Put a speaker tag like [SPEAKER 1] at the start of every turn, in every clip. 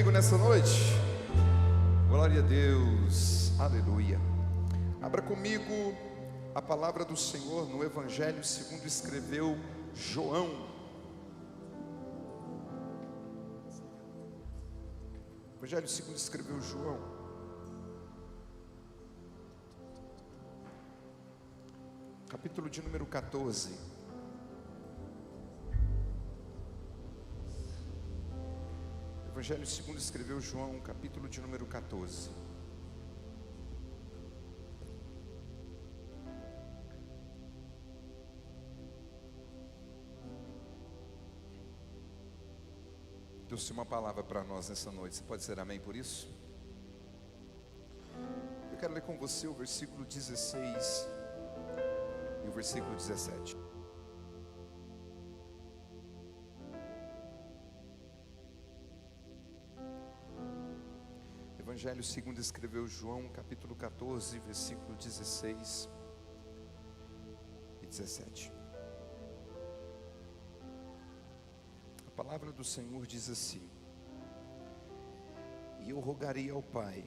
[SPEAKER 1] comigo nessa noite? Glória a Deus, aleluia. Abra comigo a palavra do Senhor no Evangelho segundo escreveu João. Evangelho segundo escreveu João, capítulo de número 14. Evangelho segundo escreveu João, capítulo de número 14. Deus tem uma palavra para nós nessa noite. Você pode dizer amém por isso? Eu quero ler com você o versículo 16 e o versículo 17. Evangelho segundo escreveu João, capítulo 14, versículo 16 e 17. A palavra do Senhor diz assim: e eu rogarei ao Pai,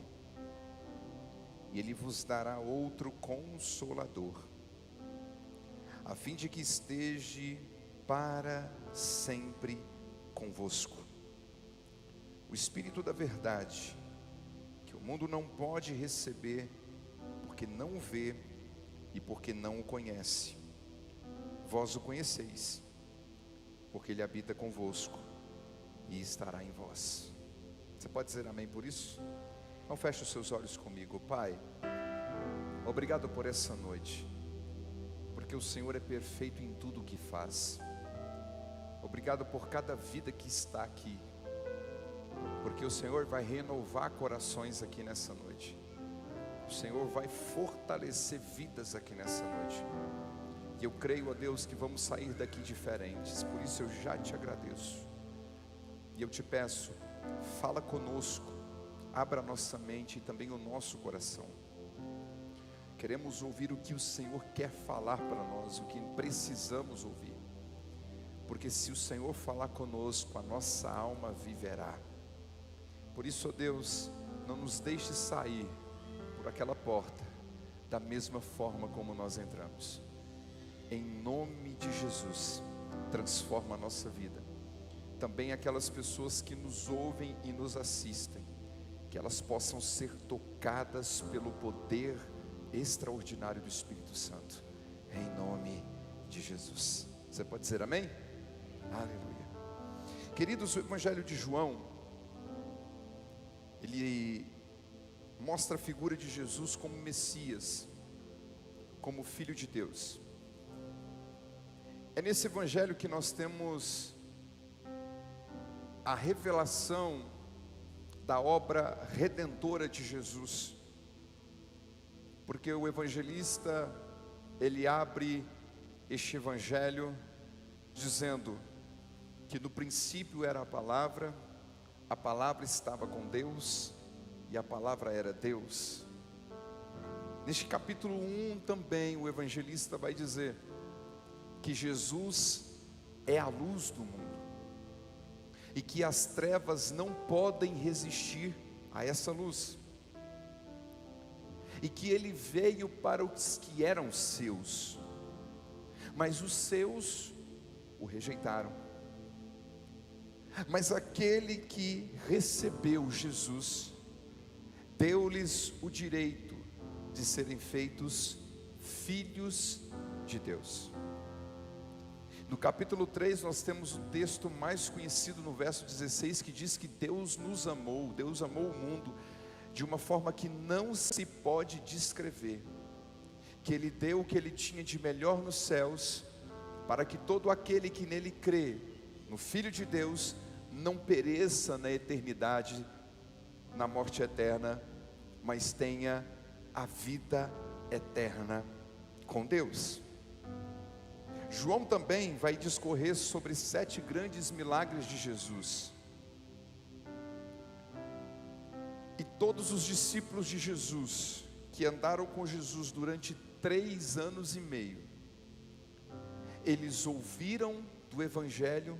[SPEAKER 1] e Ele vos dará outro Consolador, a fim de que esteja para sempre convosco, o Espírito da verdade, que o mundo não pode receber, porque não o vê e porque não o conhece. Vós o conheceis, porque Ele habita convosco e estará em vós. Você pode dizer amém por isso? Então feche os seus olhos comigo. Pai, obrigado por essa noite, porque o Senhor é perfeito em tudo o que faz. Obrigado por cada vida que está aqui, porque o Senhor vai renovar corações aqui nessa noite. O Senhor vai fortalecer vidas aqui nessa noite. E eu creio, ó Deus, que vamos sair daqui diferentes. Por isso eu já te agradeço. E eu te peço, fala conosco, abra a nossa mente e também o nosso coração. Queremos ouvir o que o Senhor quer falar para nós, o que precisamos ouvir. Porque se o Senhor falar conosco, a nossa alma viverá. Por isso, ó Deus, não nos deixe sair por aquela porta da mesma forma como nós entramos. Em nome de Jesus, transforma a nossa vida. Também aquelas pessoas que nos ouvem e nos assistem, que elas possam ser tocadas pelo poder extraordinário do Espírito Santo. Em nome de Jesus. Você pode dizer amém? Aleluia. Queridos, o Evangelho de João, ele mostra a figura de Jesus como Messias, como Filho de Deus. É nesse Evangelho que nós temos a revelação da obra redentora de Jesus, porque o evangelista, ele abre este Evangelho dizendo que no princípio era a palavra estava com Deus e a palavra era Deus. Neste capítulo 1 também o evangelista vai dizer que Jesus é a luz do mundo e que as trevas não podem resistir a essa luz, e que Ele veio para os que eram seus, mas os seus o rejeitaram. Mas aquele que recebeu Jesus, deu-lhes o direito de serem feitos filhos de Deus. No capítulo 3 nós temos o texto mais conhecido no verso 16, que diz que Deus nos amou, Deus amou o mundo de uma forma que não se pode descrever, que Ele deu o que Ele tinha de melhor nos céus, para que todo aquele que nele crê, no Filho de Deus, não pereça na eternidade, na morte eterna, mas tenha a vida eterna com Deus. João também vai discorrer sobre 7 grandes milagres de Jesus. E todos os discípulos de Jesus, que andaram com Jesus durante 3 anos e meio, eles ouviram do Evangelho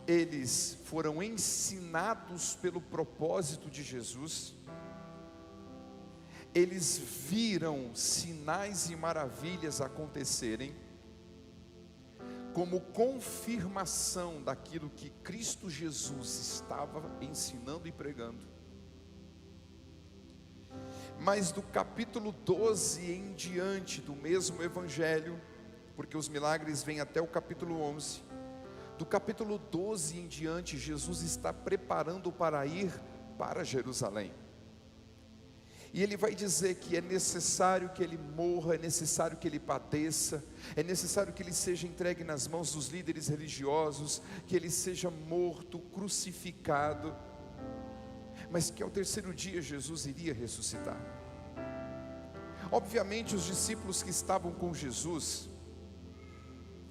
[SPEAKER 1] eles foram ensinados pelo propósito de Jesus, eles viram sinais e maravilhas acontecerem, como confirmação daquilo que Cristo Jesus estava ensinando e pregando. Mas do capítulo 12 em diante do mesmo evangelho, porque os milagres vêm até o capítulo 11, do capítulo 12 em diante, Jesus está preparando para ir para Jerusalém. E ele vai dizer que é necessário que ele morra, é necessário que ele padeça, é necessário que ele seja entregue nas mãos dos líderes religiosos, que ele seja morto, crucificado, mas que ao terceiro dia Jesus iria ressuscitar. Obviamente os discípulos que estavam com Jesus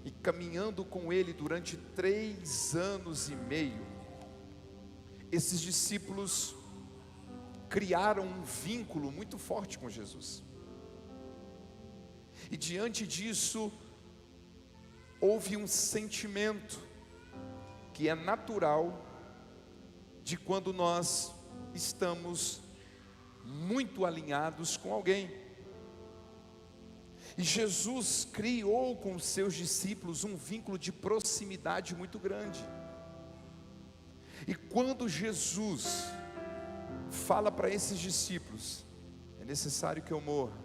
[SPEAKER 1] e caminhando com ele durante 3 anos e meio, esses discípulos criaram um vínculo muito forte com Jesus. E diante disso, houve um sentimento que é natural de quando nós estamos muito alinhados com alguém. E Jesus criou com os seus discípulos um vínculo de proximidade muito grande. E quando Jesus fala para esses discípulos: é necessário que eu morra,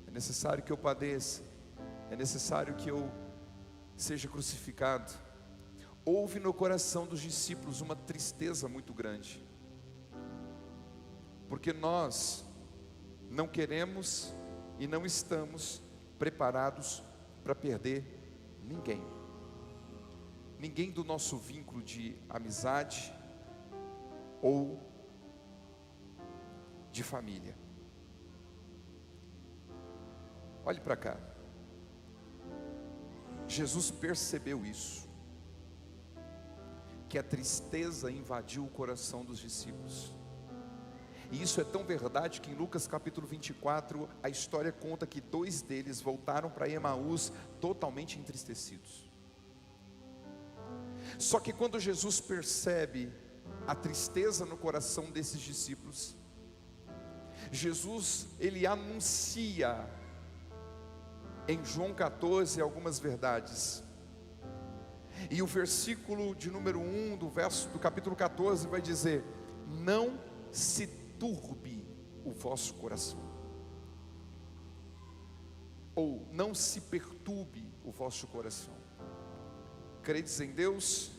[SPEAKER 1] é necessário que eu padeça, é necessário que eu seja crucificado, houve no coração dos discípulos uma tristeza muito grande, porque nós não queremos e não estamos preparados para perder ninguém do nosso vínculo de amizade ou de família. Olhe para cá. Jesus percebeu isso, que a tristeza invadiu o coração dos discípulos. E isso é tão verdade que em Lucas capítulo 24, a história conta que 2 deles voltaram para Emaús totalmente entristecidos. Só que quando Jesus percebe a tristeza no coração desses discípulos, Jesus, ele anuncia em João 14 algumas verdades. E o versículo de número 1 do capítulo 14 vai dizer: não se turbe o vosso coração, ou não se perturbe o vosso coração. Credes em Deus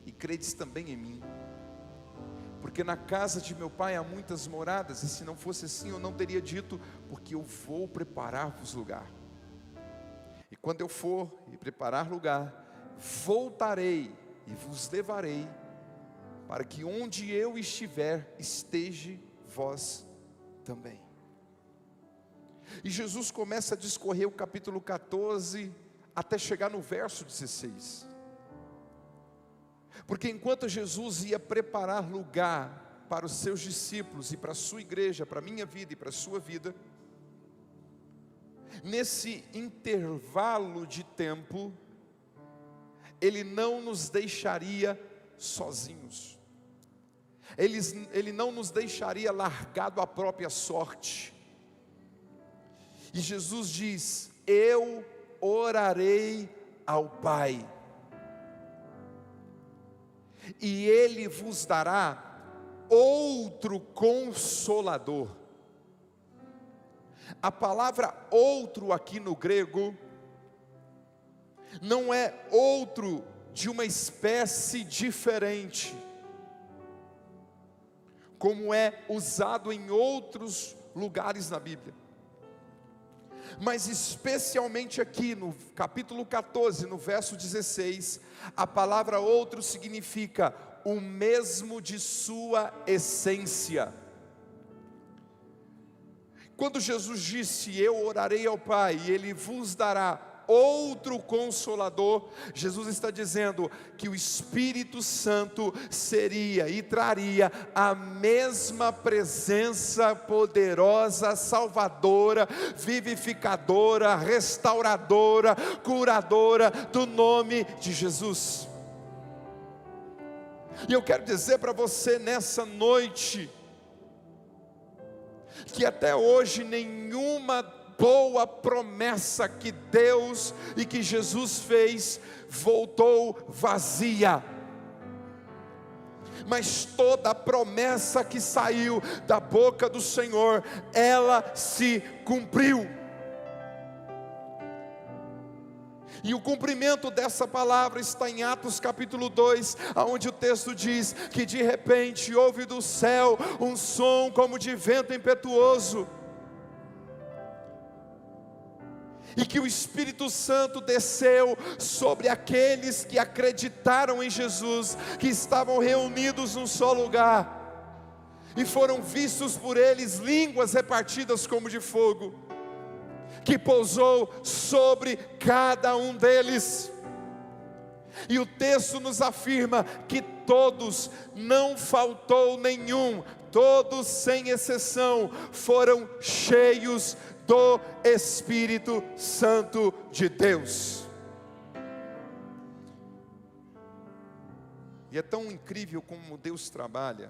[SPEAKER 1] e credes também em mim, porque na casa de meu pai há muitas moradas, e se não fosse assim eu não teria dito, porque eu vou preparar-vos lugar. E quando eu for e preparar lugar, voltarei e vos levarei, para que onde eu estiver, esteja vós também. E Jesus começa a discorrer o capítulo 14, até chegar no verso 16. Porque enquanto Jesus ia preparar lugar para os seus discípulos e para a sua igreja, para a minha vida e para a sua vida, nesse intervalo de tempo, Ele não nos deixaria sozinhos, Ele não nos deixaria largado à própria sorte. E Jesus diz: eu orarei ao Pai, e Ele vos dará outro Consolador. A palavra outro aqui no grego não é outro de uma espécie diferente, como é usado em outros lugares na Bíblia, mas especialmente aqui no capítulo 14, no verso 16, a palavra outro significa o mesmo de sua essência. Quando Jesus disse: eu orarei ao Pai e Ele vos dará outro Consolador, Jesus está dizendo que o Espírito Santo seria e traria a mesma presença poderosa, salvadora, vivificadora, restauradora, curadora do nome de Jesus. E eu quero dizer para você nessa noite, que até hoje nenhuma boa promessa que Deus e que Jesus fez voltou vazia. Mas toda promessa que saiu da boca do Senhor, ela se cumpriu. E o cumprimento dessa palavra está em Atos capítulo 2, onde o texto diz que de repente houve do céu um som como de vento impetuoso, e que o Espírito Santo desceu sobre aqueles que acreditaram em Jesus, que estavam reunidos num só lugar, e foram vistos por eles línguas repartidas como de fogo, que pousou sobre cada um deles. E o texto nos afirma que todos, não faltou nenhum, todos sem exceção, foram cheios do Espírito Santo de Deus. E é tão incrível como Deus trabalha,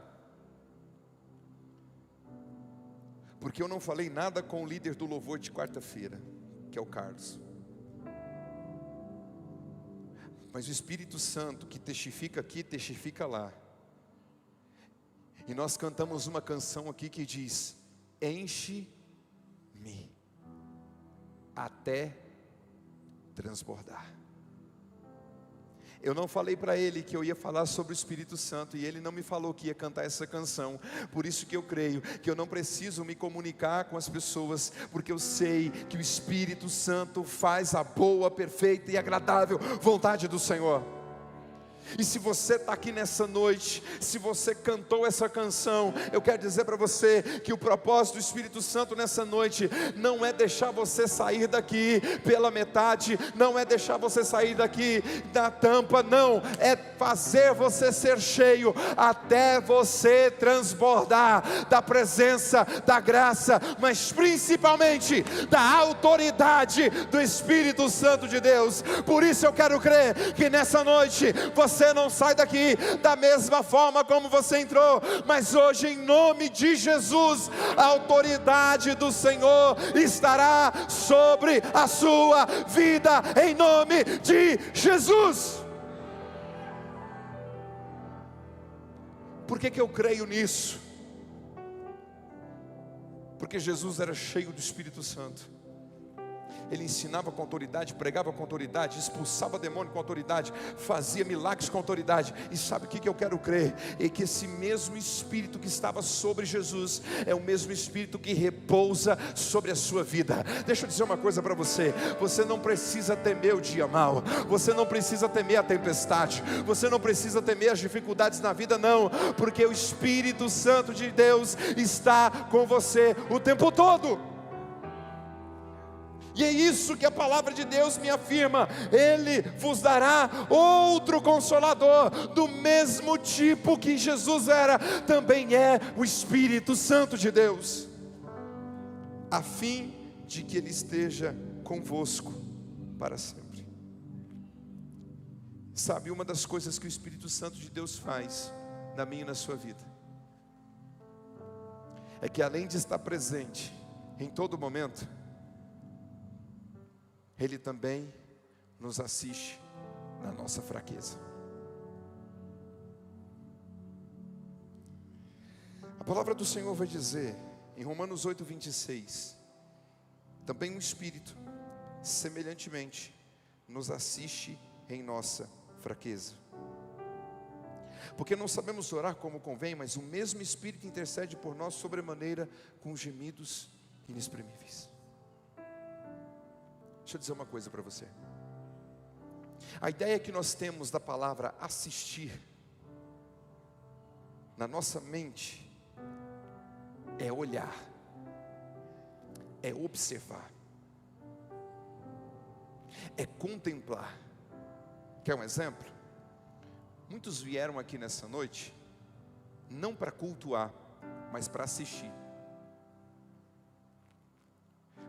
[SPEAKER 1] porque eu não falei nada com o líder do louvor de quarta-feira, que é o Carlos, mas o Espírito Santo que testifica aqui, testifica lá. E nós cantamos uma canção aqui que diz: enche-me até transbordar. Eu não falei para ele que eu ia falar sobre o Espírito Santo, e ele não me falou que ia cantar essa canção. Por isso que eu creio que eu não preciso me comunicar com as pessoas, porque eu sei que o Espírito Santo faz a boa, perfeita e agradável vontade do Senhor. E se você está aqui nessa noite, se você cantou essa canção, eu quero dizer para você que o propósito do Espírito Santo nessa noite não é deixar você sair daqui pela metade, não é deixar você sair daqui da tampa, não, é fazer você ser cheio até você transbordar da presença, da graça, mas principalmente da autoridade do Espírito Santo de Deus. Por isso eu quero crer que nessa noite você não sai daqui da mesma forma como você entrou, mas hoje, em nome de Jesus, a autoridade do Senhor estará sobre a sua vida, em nome de Jesus. Por que eu creio nisso? Porque Jesus era cheio do Espírito Santo. Ele ensinava com autoridade, pregava com autoridade, expulsava demônio com autoridade, fazia milagres com autoridade. E sabe o que eu quero crer? É que esse mesmo Espírito que estava sobre Jesus é o mesmo Espírito que repousa sobre a sua vida. Deixa eu dizer uma coisa para você: você não precisa temer o dia mau, você não precisa temer a tempestade, você não precisa temer as dificuldades na vida, não, porque o Espírito Santo de Deus está com você o tempo todo. E é isso que a palavra de Deus me afirma: Ele vos dará outro Consolador, do mesmo tipo que Jesus era, também é o Espírito Santo de Deus, a fim de que Ele esteja convosco para sempre. Sabe, uma das coisas que o Espírito Santo de Deus faz na minha e na sua vida, é que além de estar presente em todo momento, Ele também nos assiste na nossa fraqueza. A palavra do Senhor vai dizer, em Romanos 8:26, também o Espírito, semelhantemente, nos assiste em nossa fraqueza. Porque não sabemos orar como convém, mas o mesmo Espírito intercede por nós sobremaneira, com gemidos inexprimíveis. Deixa eu dizer uma coisa para você. A ideia que nós temos da palavra assistir na nossa mente é olhar, é observar, é contemplar. Quer um exemplo? Muitos vieram aqui nessa noite não para cultuar, mas para assistir.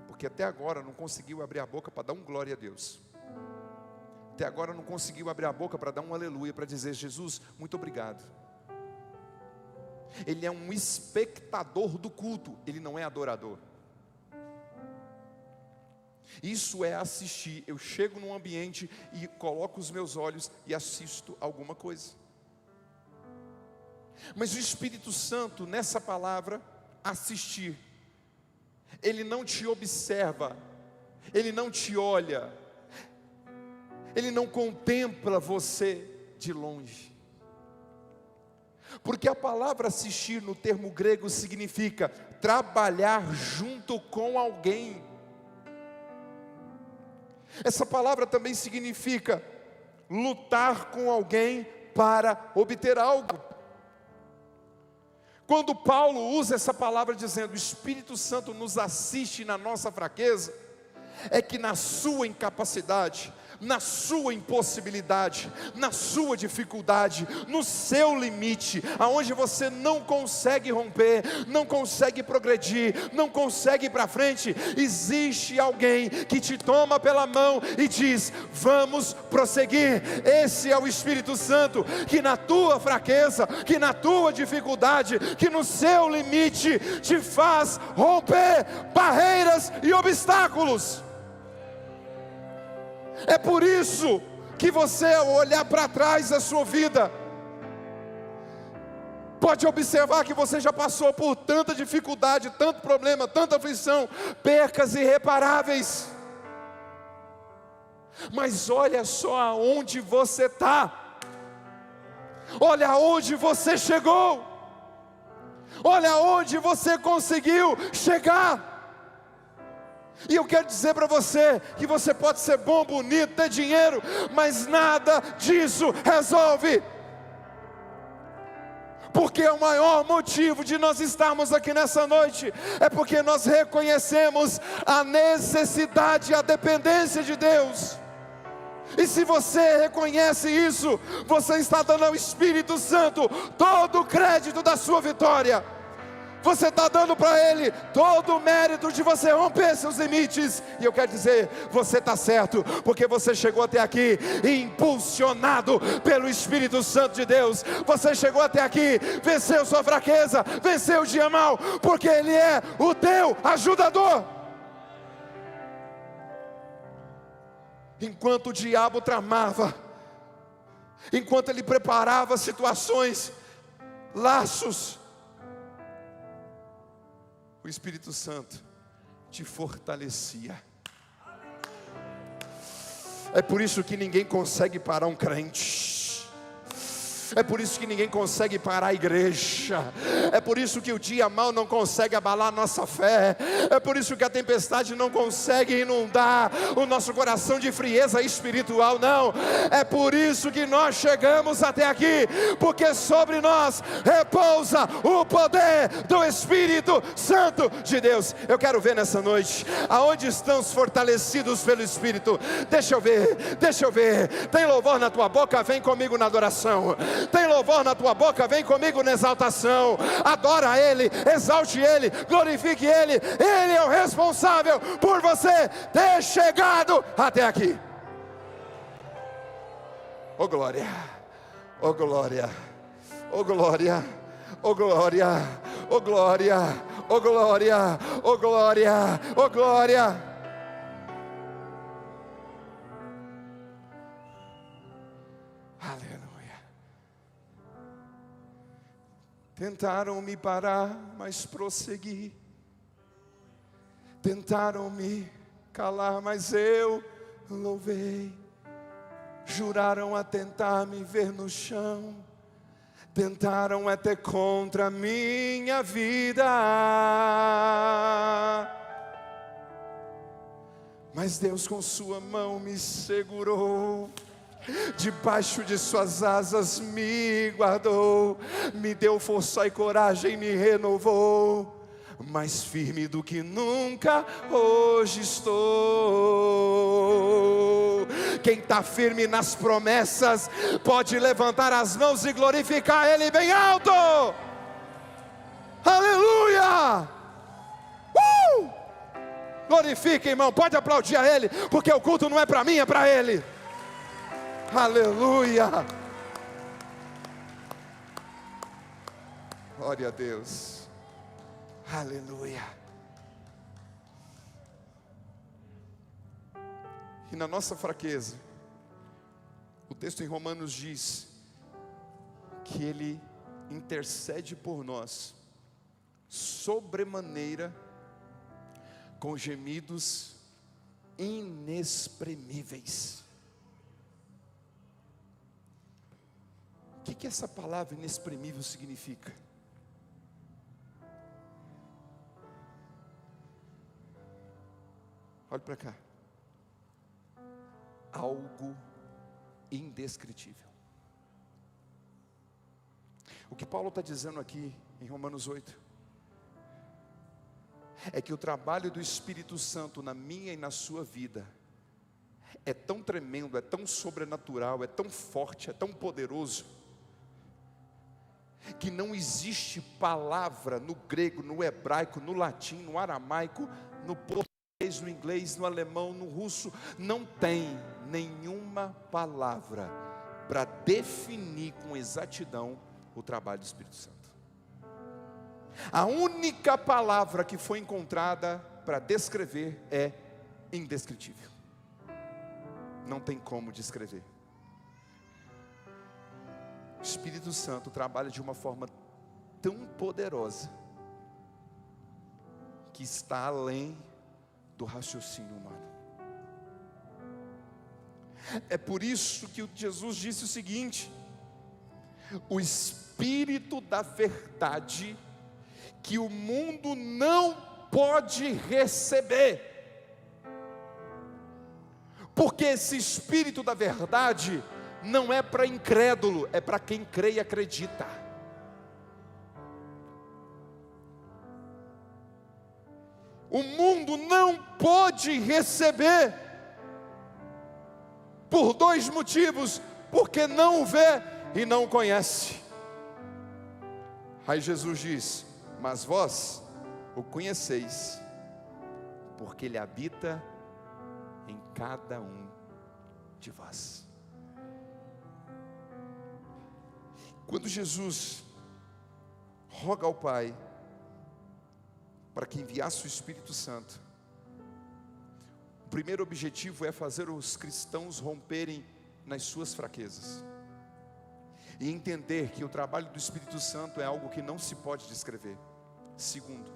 [SPEAKER 1] Porque até agora não conseguiu abrir a boca para dar um glória a Deus. até agora não conseguiu abrir a boca para dar um aleluia, para dizer: Jesus, muito obrigado. Ele é um espectador do culto, ele não é adorador. Isso é assistir. Eu chego num ambiente e coloco os meus olhos e assisto alguma coisa. Mas o Espírito Santo, nessa palavra, assistir, ele não te observa, ele não te olha, ele não contempla você de longe. Porque a palavra assistir no termo grego significa trabalhar junto com alguém. Essa palavra também significa lutar com alguém para obter algo. Quando Paulo usa essa palavra dizendo: o Espírito Santo nos assiste na nossa fraqueza, é que na sua incapacidade, na sua impossibilidade, na sua dificuldade, no seu limite, aonde você não consegue romper, não consegue progredir, não consegue ir para frente, existe alguém que te toma pela mão e diz: vamos prosseguir. Esse é o Espírito Santo, que na tua fraqueza, que na tua dificuldade, que no seu limite, te faz romper barreiras e obstáculos. É por isso que você, ao olhar para trás da sua vida, pode observar que você já passou por tanta dificuldade, tanto problema, tanta aflição, percas irreparáveis. Mas olha só aonde você está, olha aonde você chegou, olha aonde você conseguiu chegar. E eu quero dizer para você que você pode ser bom, bonito, ter dinheiro, mas nada disso resolve. Porque o maior motivo de nós estarmos aqui nessa noite é porque nós reconhecemos a necessidade e a dependência de Deus. E se você reconhece isso, você está dando ao Espírito Santo todo o crédito da sua vitória. Você está dando para Ele todo o mérito de você romper seus limites. E eu quero dizer, você está certo, porque você chegou até aqui impulsionado pelo Espírito Santo de Deus. Você chegou até aqui, venceu sua fraqueza, venceu o dia mau, porque Ele é o teu ajudador. Enquanto o diabo tramava, enquanto ele preparava situações, laços, o Espírito Santo te fortalecia. É por isso que ninguém consegue parar um crente. É por isso que ninguém consegue parar a igreja. É por isso que o dia mau não consegue abalar a nossa fé. É por isso que a tempestade não consegue inundar o nosso coração de frieza espiritual. Não, é por isso que nós chegamos até aqui, porque sobre nós repousa o poder do Espírito Santo de Deus. Eu quero ver nessa noite, aonde estão os fortalecidos pelo Espírito? Deixa eu ver, deixa eu ver. Tem louvor na tua boca? Vem comigo na adoração. Tem louvor na tua boca? Vem comigo na exaltação. Adora Ele, exalte Ele, glorifique Ele. Ele é o responsável por você ter chegado até aqui. Oh glória, oh glória, oh glória, oh glória, oh glória, oh glória, oh glória, oh glória. Tentaram me parar, mas prossegui. Tentaram me calar, mas eu louvei. Juraram atentar me ver no chão. Tentaram até contra a minha vida. Mas Deus com sua mão me segurou. Debaixo de suas asas me guardou, me deu força e coragem, me renovou. Mais firme do que nunca hoje estou. Quem está firme nas promessas pode levantar as mãos e glorificar Ele bem alto. Aleluia! Glorifique, irmão, pode aplaudir a Ele, porque o culto não é para mim, é para Ele. Aleluia. Glória a Deus. Aleluia. E na nossa fraqueza, o texto em Romanos diz que Ele intercede por nós sobremaneira com gemidos inexprimíveis. O que essa palavra inexprimível significa? Olha para cá. Algo indescritível. O que Paulo está dizendo aqui em Romanos 8 é que o trabalho do Espírito Santo na minha e na sua vida é tão tremendo, é tão sobrenatural, é tão forte, é tão poderoso, que não existe palavra no grego, no hebraico, no latim, no aramaico, no português, no inglês, no alemão, no russo, não tem nenhuma palavra para definir com exatidão o trabalho do Espírito Santo. A única palavra que foi encontrada para descrever é indescritível. Não tem como descrever. O Espírito Santo trabalha de uma forma tão poderosa que está além do raciocínio humano. É por isso que Jesus disse o seguinte: o Espírito da verdade, que o mundo não pode receber, porque esse Espírito da verdade não é para incrédulo, é para quem crê e acredita. O mundo não pode receber, por dois motivos: porque não o vê e não o conhece. Aí Jesus diz: mas vós o conheceis, porque Ele habita em cada um de vós. Quando Jesus roga ao Pai para que enviasse o Espírito Santo, o primeiro objetivo é fazer os cristãos romperem nas suas fraquezas e entender que o trabalho do Espírito Santo é algo que não se pode descrever. Segundo,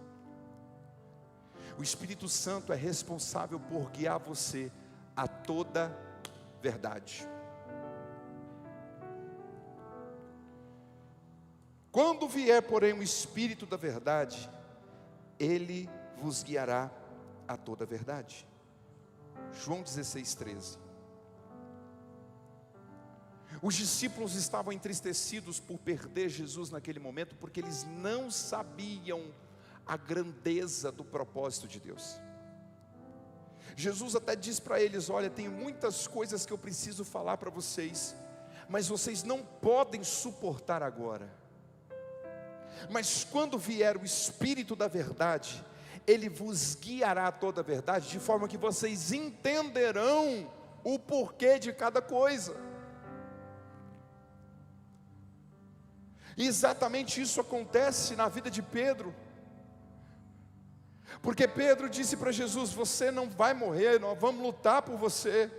[SPEAKER 1] o Espírito Santo é responsável por guiar você a toda verdade. Quando vier, porém, o Espírito da verdade, Ele vos guiará a toda verdade. João 16:13. Os discípulos estavam entristecidos por perder Jesus naquele momento, porque eles não sabiam a grandeza do propósito de Deus. Jesus até diz para eles: olha, tem muitas coisas que eu preciso falar para vocês, mas vocês não podem suportar agora. Mas quando vier o Espírito da verdade, Ele vos guiará a toda a verdade, de forma que vocês entenderão o porquê de cada coisa. E exatamente isso acontece na vida de Pedro, porque Pedro disse para Jesus: você não vai morrer, nós vamos lutar por você.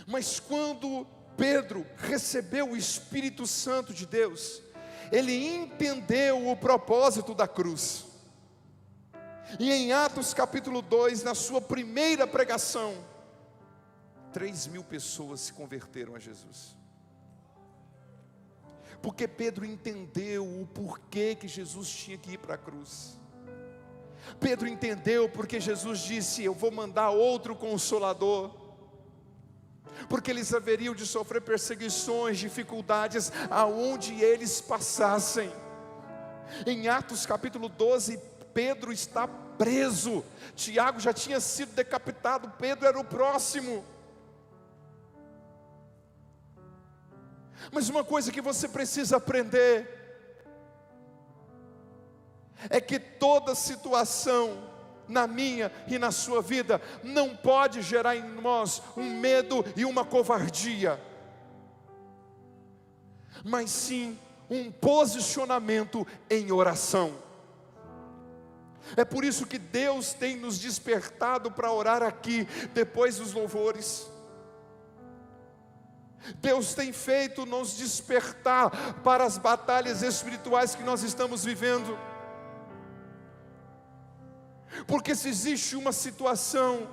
[SPEAKER 1] Mas quando Pedro recebeu o Espírito Santo de Deus, ele entendeu o propósito da cruz. E em Atos capítulo 2, na sua primeira pregação, 3.000 pessoas se converteram a Jesus, porque Pedro entendeu o porquê que Jesus tinha que ir para a cruz. Pedro entendeu porque Jesus disse: eu vou mandar outro Consolador, porque eles haveriam de sofrer perseguições, dificuldades, aonde eles passassem. Em Atos capítulo 12, Pedro está preso, Tiago já tinha sido decapitado, Pedro era o próximo. Mas uma coisa que você precisa aprender é que toda situação na minha e na sua vida, não pode gerar em nós um medo e uma covardia, mas sim um posicionamento em oração. É por isso que Deus tem nos despertado para orar aqui, depois dos louvores. Deus tem feito nos despertar para as batalhas espirituais que nós estamos vivendo. Porque se existe uma situação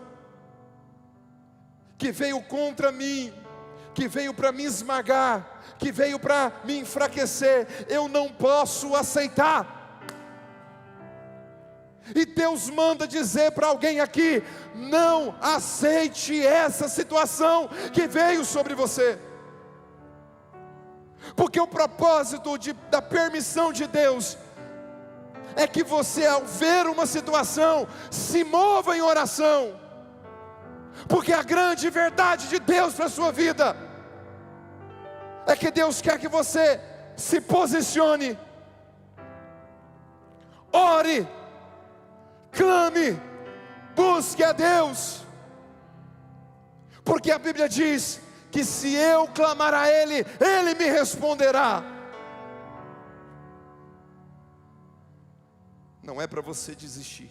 [SPEAKER 1] que veio contra mim, que veio para me esmagar, que veio para me enfraquecer, eu não posso aceitar. E Deus manda dizer para alguém aqui: não aceite essa situação que veio sobre você. Porque o propósito da permissão de Deus é que você, ao ver uma situação, se mova em oração. Porque a grande verdade de Deus para a sua vida é que Deus quer que você se posicione, ore, clame, busque a Deus. Porque a Bíblia diz que se eu clamar a Ele, Ele me responderá. Não é para você desistir.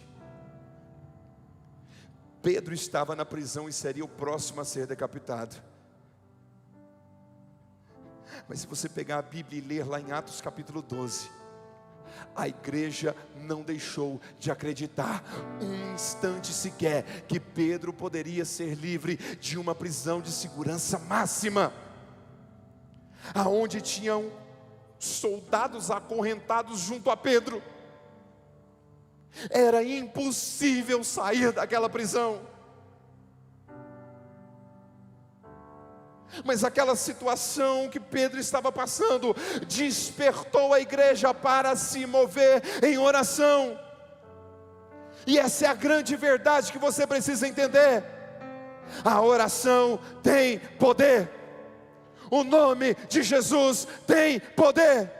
[SPEAKER 1] Pedro estava na prisão e seria o próximo a ser decapitado. Mas se você pegar a Bíblia e ler lá em Atos capítulo 12, a igreja não deixou de acreditar um instante sequer que Pedro poderia ser livre de uma prisão de segurança máxima, aonde tinham soldados acorrentados junto a Pedro. Era impossível sair daquela prisão. Mas aquela situação que Pedro estava passando despertou a igreja para se mover em oração. E essa é a grande verdade que você precisa entender: a oração tem poder. O nome de Jesus tem poder.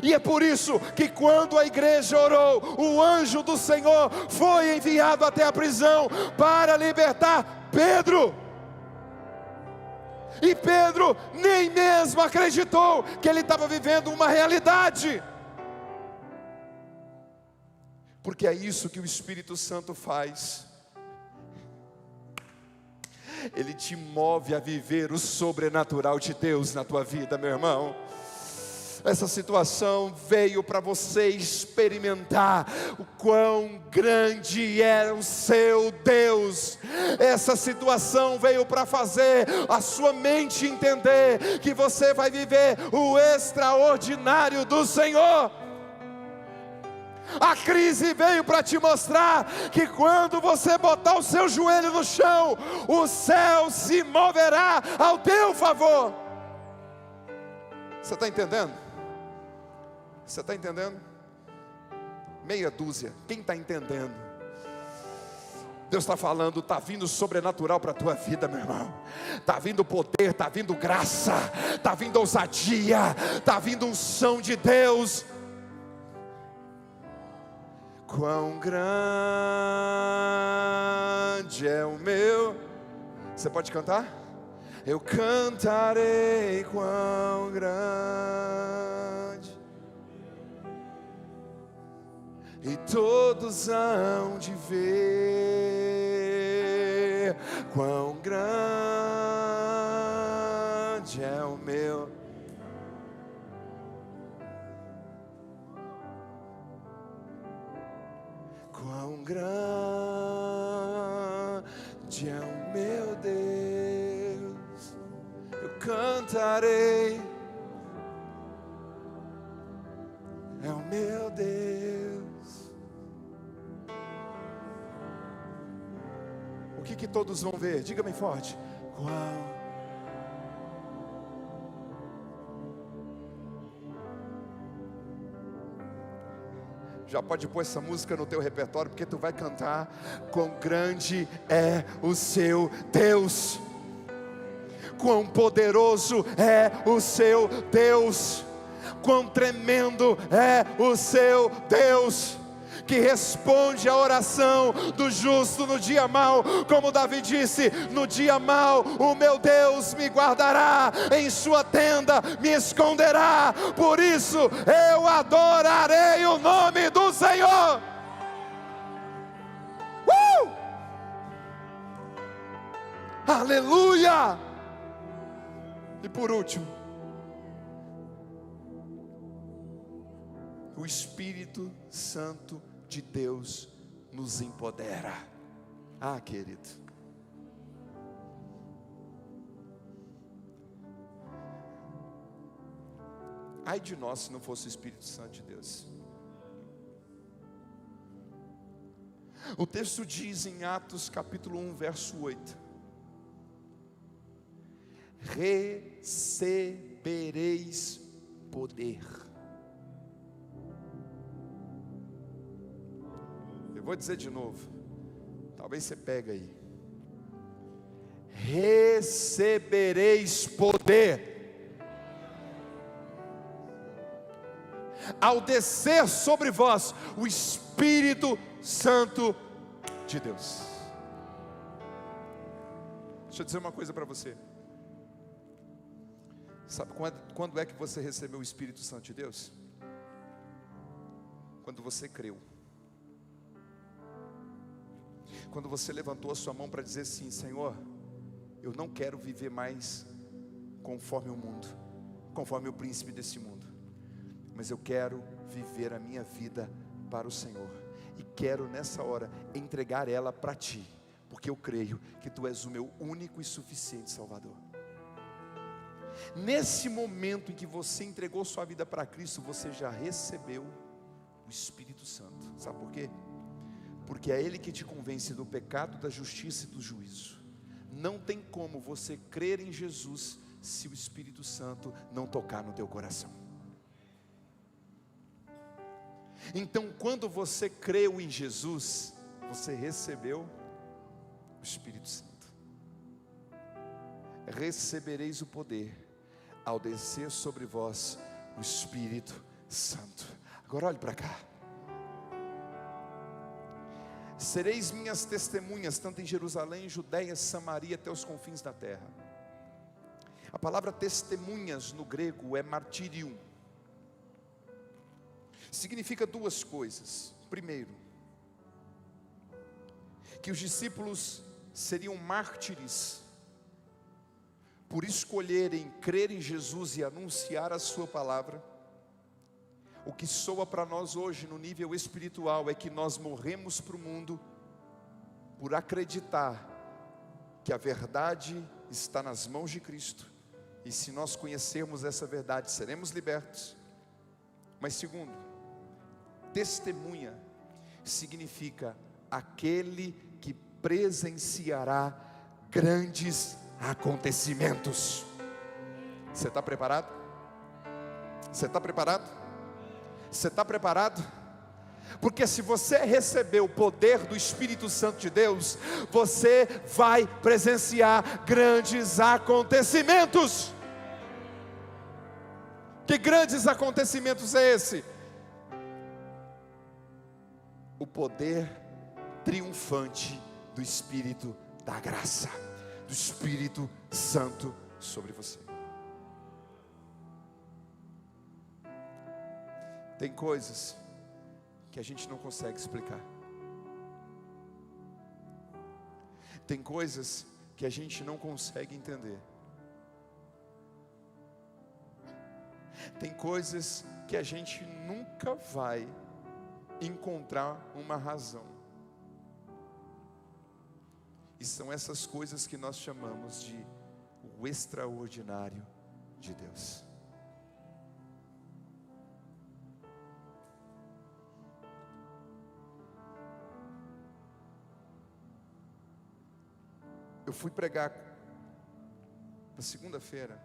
[SPEAKER 1] E é por isso que quando a igreja orou, o anjo do Senhor foi enviado até a prisão para libertar Pedro. E Pedro nem mesmo acreditou que ele estava vivendo uma realidade. Porque é isso que o Espírito Santo faz. Ele te move a viver o sobrenatural de Deus na tua vida, meu irmão. Essa situação veio para você experimentar o quão grande é o seu Deus. Essa situação veio para fazer a sua mente entender que você vai viver o extraordinário do Senhor. A crise veio para te mostrar que quando você botar o seu joelho no chão, o céu se moverá ao teu favor. Você está entendendo? Você está entendendo? Meia dúzia. Quem está entendendo? Deus está falando, está vindo sobrenatural para a tua vida, meu irmão. Está vindo poder, está vindo graça, está vindo ousadia, está vindo unção de Deus. Quão grande é o meu... Você pode cantar? Eu cantarei quão grande, e todos hão de ver quão grande é o meu. Quão grande é o meu Deus. Eu cantarei, é o meu Deus. O que todos vão ver? Diga bem forte. Qual? Já pode pôr essa música no teu repertório, porque tu vai cantar. Quão grande é o seu Deus, quão poderoso é o seu Deus, quão tremendo é o seu Deus. que responde à oração do justo no dia mau. Como Davi disse: no dia mau o meu Deus me guardará, em sua tenda me esconderá, por isso eu adorarei o nome do Senhor. Aleluia! E por último, o Espírito Santo de Deus nos empodera. Ah, querido, ai de nós se não fosse o Espírito Santo de Deus. O texto diz em Atos capítulo 1, verso 8: recebereis poder. Eu vou dizer de novo, talvez você pegue aí. Recebereis poder ao descer sobre vós o Espírito Santo de Deus. Deixa eu dizer uma coisa para você. Sabe quando é que você recebeu o Espírito Santo de Deus? Quando você creu. Quando você levantou a sua mão para dizer assim: Senhor, eu não quero viver mais conforme o mundo, conforme o príncipe desse mundo, mas eu quero viver a minha vida para o Senhor, e quero nessa hora entregar ela para Ti, porque eu creio que Tu és o meu único e suficiente Salvador. Nesse momento em que você entregou sua vida para Cristo, você já recebeu o Espírito Santo. Sabe por quê? Porque é Ele que te convence do pecado, da justiça e do juízo. Não tem como você crer em Jesus se o Espírito Santo não tocar no teu coração. Então, quando você creu em Jesus, você recebeu o Espírito Santo. Recebereis o poder ao descer sobre vós o Espírito Santo. Agora olhe para cá. Sereis minhas testemunhas, tanto em Jerusalém, Judeia, Samaria, até os confins da terra. A palavra testemunhas no grego é martírium. Significa duas coisas. Primeiro, que os discípulos seriam mártires por escolherem crer em Jesus e anunciar a sua palavra. O que soa para nós hoje no nível espiritual é que nós morremos para o mundo por acreditar que a verdade está nas mãos de Cristo, e se nós conhecermos essa verdade, seremos libertos. Mas segundo, testemunha significa aquele que presenciará grandes acontecimentos. Você está preparado? Você está preparado? Você está preparado? Porque se você receber o poder do Espírito Santo de Deus, você vai presenciar grandes acontecimentos. Que grandes acontecimentos é esse? O poder triunfante do Espírito da graça, do Espírito Santo sobre você. Tem coisas que a gente não consegue explicar. Tem coisas que a gente não consegue entender. Tem coisas que a gente nunca vai encontrar uma razão. E são essas coisas que nós chamamos de o extraordinário de Deus. Eu fui pregar na segunda-feira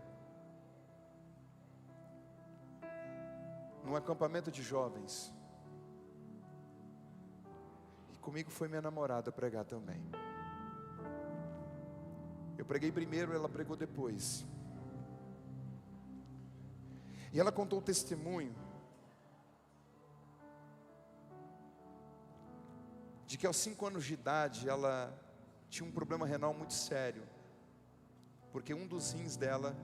[SPEAKER 1] num acampamento de jovens, e comigo foi minha namorada pregar também. Eu preguei primeiro, ela pregou depois, e ela contou o testemunho de que aos 5 anos de idade ela tinha um problema renal muito sério, porque um dos rins dela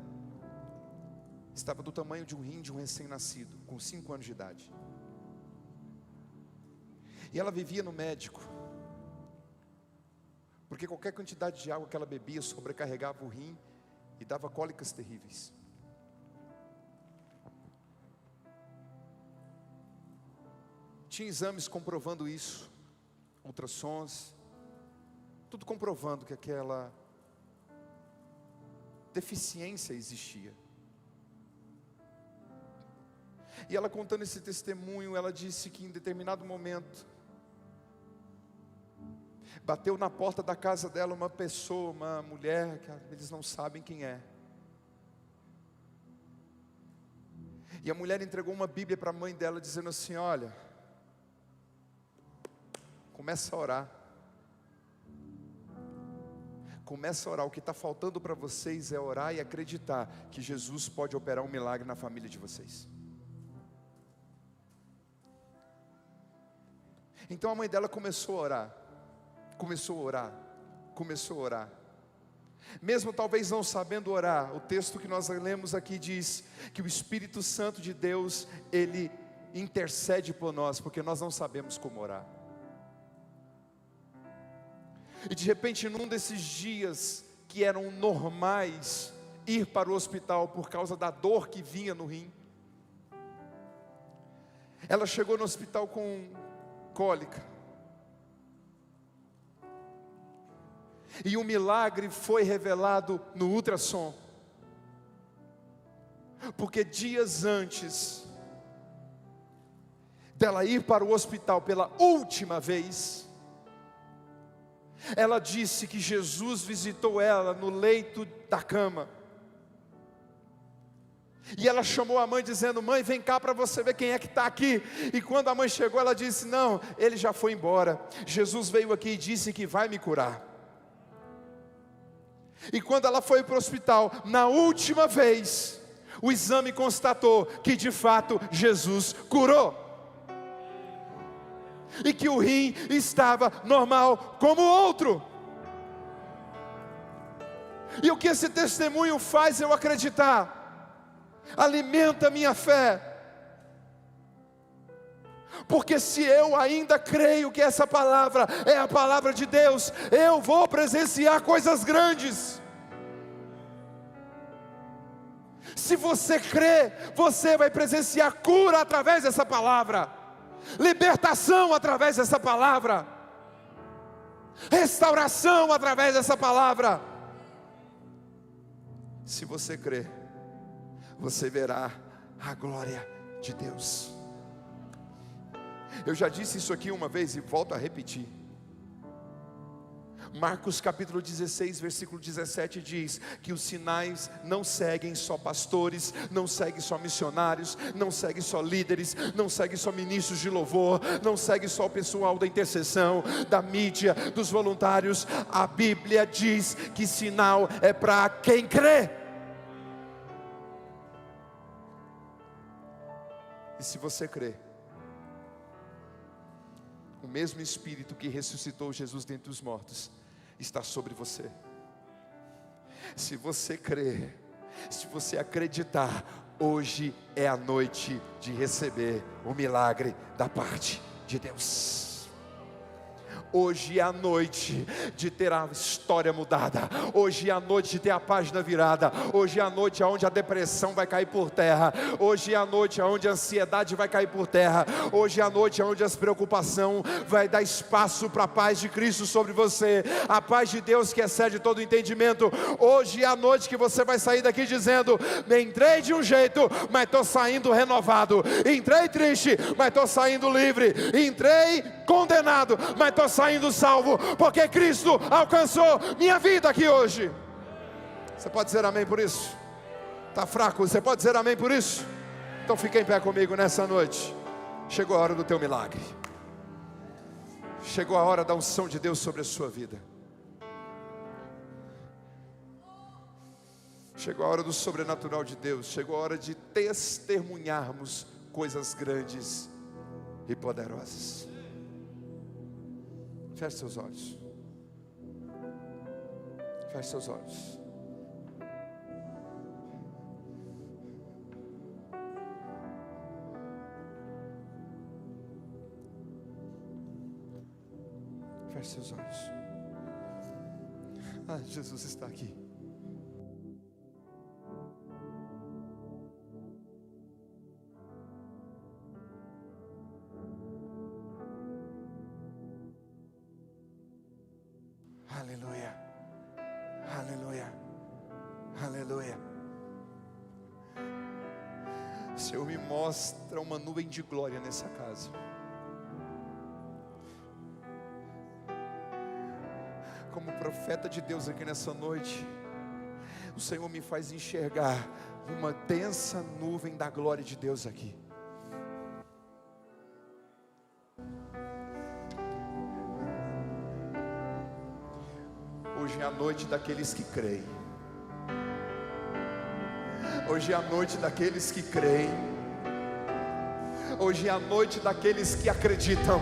[SPEAKER 1] estava do tamanho de um rim de um recém-nascido, com 5 anos de idade. E ela vivia no médico, porque qualquer quantidade de água que ela bebia sobrecarregava o rim e dava cólicas terríveis. Tinha exames comprovando isso, ultrassons, tudo comprovando que aquela deficiência existia. E ela contando esse testemunho, ela disse que em determinado momento bateu na porta da casa dela uma pessoa, uma mulher, que eles não sabem quem é. E a mulher entregou uma Bíblia para a mãe dela, dizendo assim: olha, começa a orar. Começa a orar. O que está faltando para vocês é orar e acreditar que Jesus pode operar um milagre na família de vocês. Então a mãe dela começou a orar. Começou a orar. Começou a orar. Mesmo talvez não sabendo orar, o texto que nós lemos aqui diz que o Espírito Santo de Deus, Ele intercede por nós, porque nós não sabemos como orar. E de repente, num desses dias que eram normais, ir para o hospital por causa da dor que vinha no rim, ela chegou no hospital com cólica, e um milagre foi revelado no ultrassom, porque dias antes dela ir para o hospital pela última vez, ela disse que Jesus visitou ela no leito da cama. E ela chamou a mãe dizendo: mãe, vem cá para você ver quem é que está aqui. E quando a mãe chegou, ela disse: não, ele já foi embora. Jesus veio aqui e disse que vai me curar. E quando ela foi para o hospital, na última vez, o exame constatou que de fato Jesus curou. E que o rim estava normal como o outro. E o que esse testemunho faz eu acreditar? Alimenta a minha fé. Porque se eu ainda creio que essa palavra é a palavra de Deus, eu vou presenciar coisas grandes. Se você crê, você vai presenciar cura através dessa palavra, libertação através dessa palavra, restauração através dessa palavra. Se você crê, você verá a glória de Deus. Eu já disse isso aqui uma vez e volto a repetir. Marcos capítulo 16, versículo 17 diz que os sinais não seguem só pastores, não seguem só missionários, não seguem só líderes, não seguem só ministros de louvor, não seguem só o pessoal da intercessão, da mídia, dos voluntários. A Bíblia diz que sinal é para quem crê. E se você crê, o mesmo Espírito que ressuscitou Jesus dentre os mortos está sobre você. Se você crer, se você acreditar, hoje é a noite de receber o milagre da parte de Deus. Hoje é a noite de ter a história mudada. Hoje é a noite de ter a página virada. Hoje é a noite onde a depressão vai cair por terra. Hoje é a noite onde a ansiedade vai cair por terra. Hoje é a noite onde as preocupações vai dar espaço para a paz de Cristo sobre você. A paz de Deus que excede todo entendimento. Hoje é a noite que você vai sair daqui dizendo: entrei de um jeito, mas estou saindo renovado. Entrei triste, mas estou saindo livre. Entrei condenado, mas estou saindo salvo, porque Cristo alcançou minha vida aqui hoje. Você pode dizer amém por isso? Está fraco? Você pode dizer amém por isso? Então fica em pé comigo nessa noite. Chegou a hora do teu milagre. Chegou a hora da unção de Deus sobre a sua vida. Chegou a hora do sobrenatural de Deus. Chegou a hora de testemunharmos coisas grandes e poderosas. Feche seus olhos. Feche seus olhos. Feche seus olhos. Ah, Jesus está aqui. Aleluia, aleluia, aleluia. O Senhor me mostra uma nuvem de glória nessa casa. Como profeta de Deus aqui nessa noite, o Senhor me faz enxergar uma densa nuvem da glória de Deus aqui. Hoje é a noite daqueles que creem. Hoje é a noite daqueles que creem. Hoje é a noite daqueles que acreditam.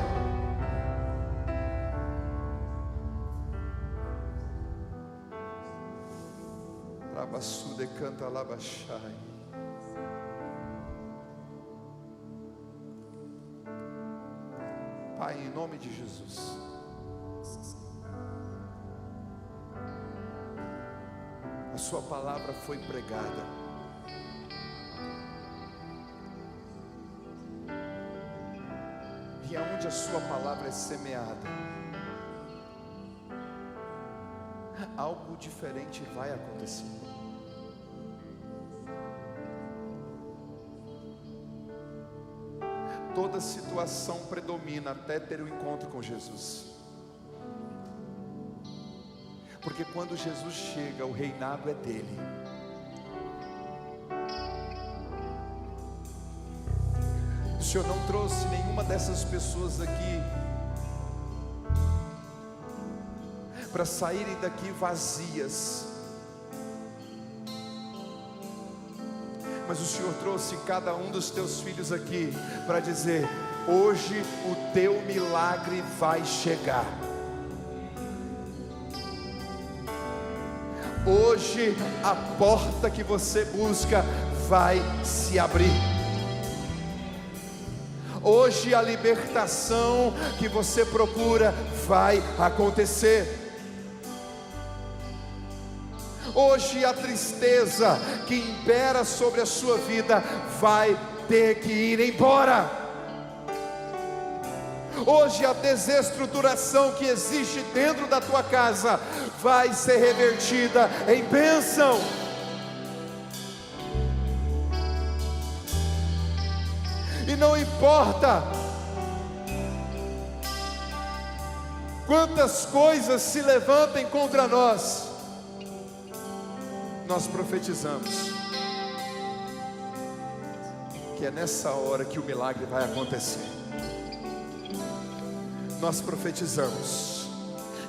[SPEAKER 1] Rabassude canta labachai. Pai, em nome de Jesus, a sua palavra foi pregada. E aonde a sua palavra é semeada, algo diferente vai acontecer. Toda situação predomina até ter um encontro com Jesus. Porque quando Jesus chega, o reinado é dele. O Senhor não trouxe nenhuma dessas pessoas aqui para saírem daqui vazias, mas o Senhor trouxe cada um dos teus filhos aqui para dizer: hoje o teu milagre vai chegar. Hoje a porta que você busca vai se abrir. Hoje a libertação que você procura vai acontecer. Hoje a tristeza que impera sobre a sua vida vai ter que ir embora. Hoje a desestruturação que existe dentro da tua casa vai ser revertida em bênção. E não importa quantas coisas se levantem contra nós, nós profetizamos que é nessa hora que o milagre vai acontecer. Nós profetizamos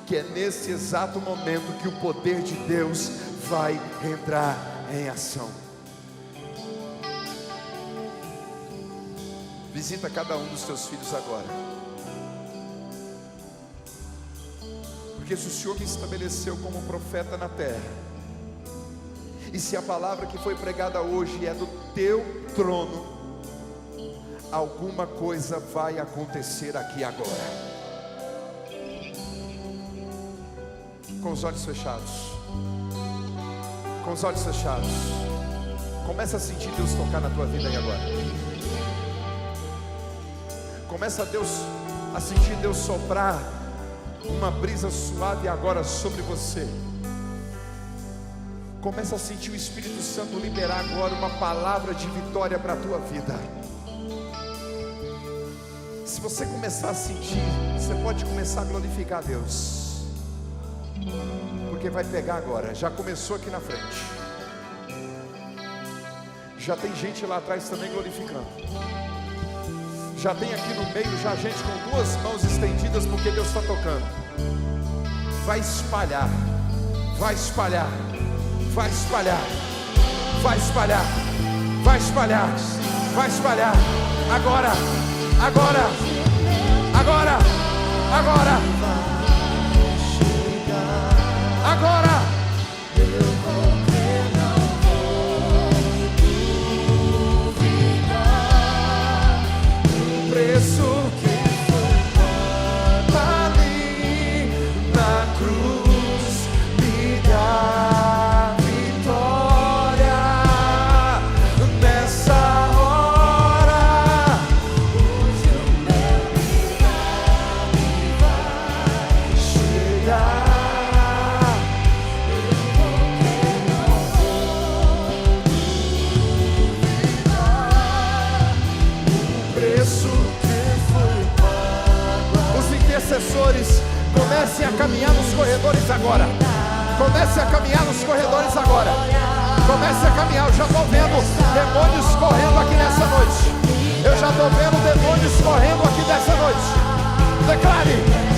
[SPEAKER 1] que é nesse exato momento que o poder de Deus vai entrar em ação. Visita cada um dos teus filhos agora, porque se o Senhor me estabeleceu como profeta na terra, e se a palavra que foi pregada hoje é do teu trono, alguma coisa vai acontecer aqui agora. Com os olhos fechados, com os olhos fechados, começa a sentir Deus tocar na tua vida aí agora. Começa a sentir Deus soprar uma brisa suave agora sobre você. Começa a sentir o Espírito Santo liberar agora uma palavra de vitória para a tua vida. Se você começar a sentir, você pode começar a glorificar a Deus, porque vai pegar agora. Já começou aqui na frente, já tem gente lá atrás também glorificando, já tem aqui no meio já gente com duas mãos estendidas, porque Deus está tocando. Vai espalhar, vai espalhar, vai espalhar, vai espalhar, vai espalhar, vai espalhar. Agora, agora, agora, agora, agora.
[SPEAKER 2] Eu vou crer, não vou duvidar.
[SPEAKER 1] O preço que foi pago ali na cruz me dá vitória. Nessa hora,
[SPEAKER 2] Hoje o meu milagre vai
[SPEAKER 1] chegar.
[SPEAKER 2] Eu vou crer, não vou duvidar.
[SPEAKER 1] O preço que foi pago. Os intercessores, comecem a caminhar nos corredores agora. Comece a caminhar nos corredores agora. Comece a caminhar. Eu já estou vendo demônios correndo aqui nessa noite. Eu já estou vendo demônios correndo aqui nessa noite. Declare.